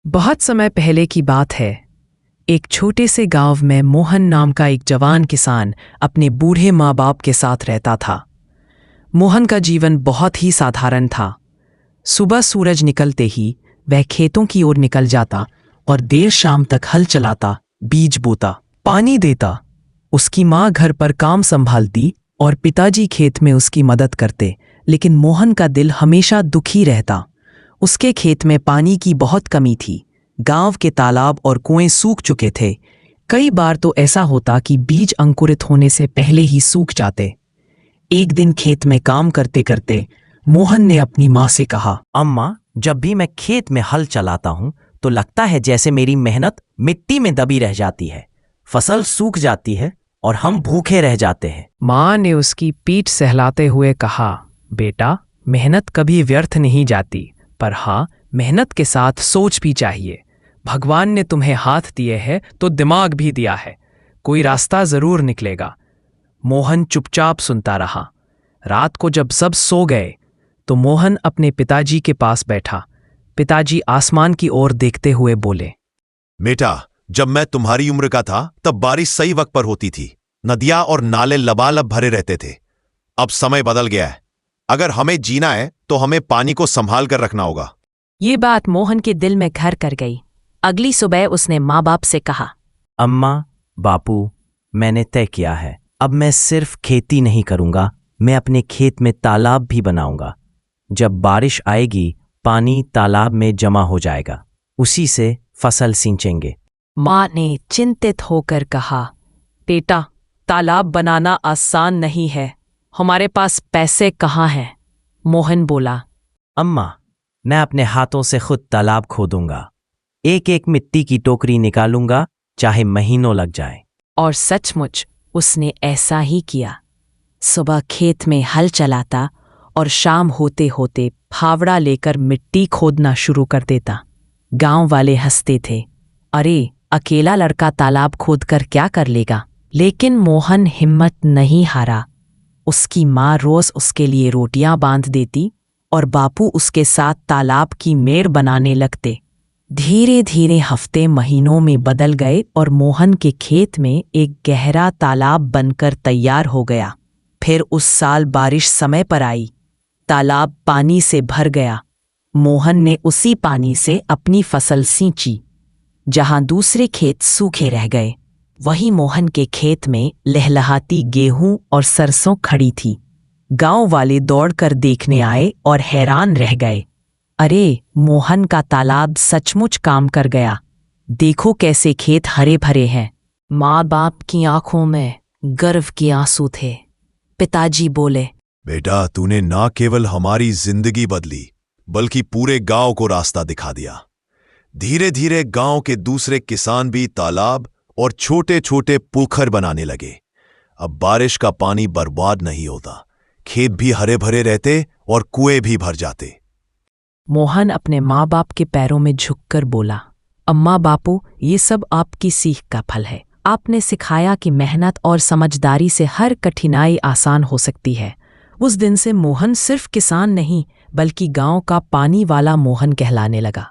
बहुत समय पहले की बात है। एक छोटे से गांव में मोहन नाम का एक जवान किसान अपने बूढ़े माँ बाप के साथ रहता था। मोहन का जीवन बहुत ही साधारण था। सुबह सूरज निकलते ही वह खेतों की ओर निकल जाता और देर शाम तक हल चलाता, बीज बोता, पानी देता। उसकी माँ घर पर काम संभालती और पिताजी खेत में उसकी मदद करते, लेकिन मोहन का दिल हमेशा दुखी रहता। उसके खेत में पानी की बहुत कमी थी। गांव के तालाब और कुएं सूख चुके थे। कई बार तो ऐसा होता कि बीज अंकुरित होने से पहले ही सूख जाते। एक दिन खेत में काम करते करते मोहन ने अपनी माँ से कहा, अम्मा, जब भी मैं खेत में हल चलाता हूं तो लगता है जैसे मेरी मेहनत मिट्टी में दबी रह जाती है। फसल सूख जाती है और हम भूखे रह जाते हैं। माँ ने उसकी पीठ सहलाते हुए कहा, बेटा, मेहनत कभी व्यर्थ नहीं जाती, पर हाँ, मेहनत के साथ सोच भी चाहिए। भगवान ने तुम्हें हाथ दिए हैं तो दिमाग भी दिया है। कोई रास्ता जरूर निकलेगा। मोहन चुपचाप सुनता रहा। रात को जब सब सो गए तो मोहन अपने पिताजी के पास बैठा। पिताजी आसमान की ओर देखते हुए बोले, बेटा, जब मैं तुम्हारी उम्र का था तब बारिश सही वक्त पर होती थी। नदियां और नाले लबालब भरे रहते थे। अब समय बदल गया है। अगर हमें जीना है तो हमें पानी को संभाल कर रखना होगा। ये बात मोहन के दिल में घर कर गई। अगली सुबह उसने माँ बाप से कहा, अम्मा, बापू, मैंने तय किया है, अब मैं सिर्फ खेती नहीं करूंगा, मैं अपने खेत में तालाब भी बनाऊंगा। जब बारिश आएगी पानी तालाब में जमा हो जाएगा, उसी से फसल सींचेंगे। माँ ने चिंतित होकर कहा, बेटा, तालाब बनाना आसान नहीं है। हमारे पास पैसे कहाँ हैं? मोहन बोला, अम्मा, मैं अपने हाथों से खुद तालाब खोदूंगा। एक एक मिट्टी की टोकरी निकालूंगा, चाहे महीनों लग जाए। और सचमुच उसने ऐसा ही किया। सुबह खेत में हल चलाता और शाम होते होते फावड़ा लेकर मिट्टी खोदना शुरू कर देता। गांव वाले हंसते थे, अरे, अकेला लड़का तालाब खोदकर क्या कर लेगा? लेकिन मोहन हिम्मत नहीं हारा। उसकी माँ रोज उसके लिए रोटियां बांध देती और बापू उसके साथ तालाब की मेड़ बनाने लगते। धीरे धीरे हफ्ते महीनों में बदल गए और मोहन के खेत में एक गहरा तालाब बनकर तैयार हो गया। फिर उस साल बारिश समय पर आई। तालाब पानी से भर गया। मोहन ने उसी पानी से अपनी फसल सींची। जहां दूसरे खेत सूखे रह गए, वहीं मोहन के खेत में लहलहाती गेहूं और सरसों खड़ी थी। गांव वाले दौड़कर देखने आए और हैरान रह गए। अरे, मोहन का तालाब सचमुच काम कर गया। देखो कैसे खेत हरे भरे हैं। माँ बाप की आंखों में गर्व के आंसू थे। पिताजी बोले, बेटा, तूने ना केवल हमारी जिंदगी बदली बल्कि पूरे गांव को रास्ता दिखा दिया। धीरे धीरे गांव के दूसरे किसान भी तालाब और छोटे छोटे पोखर बनाने लगे। अब बारिश का पानी बर्बाद नहीं होता, खेत भी हरे भरे रहते और कुएं भी भर जाते। मोहन अपने माँ बाप के पैरों में झुककर बोला, अम्मा बापू, ये सब आपकी सीख का फल है। आपने सिखाया कि मेहनत और समझदारी से हर कठिनाई आसान हो सकती है। उस दिन से मोहन सिर्फ किसान नहीं, बल्कि गांव का पानी वाला मोहन कहलाने लगा।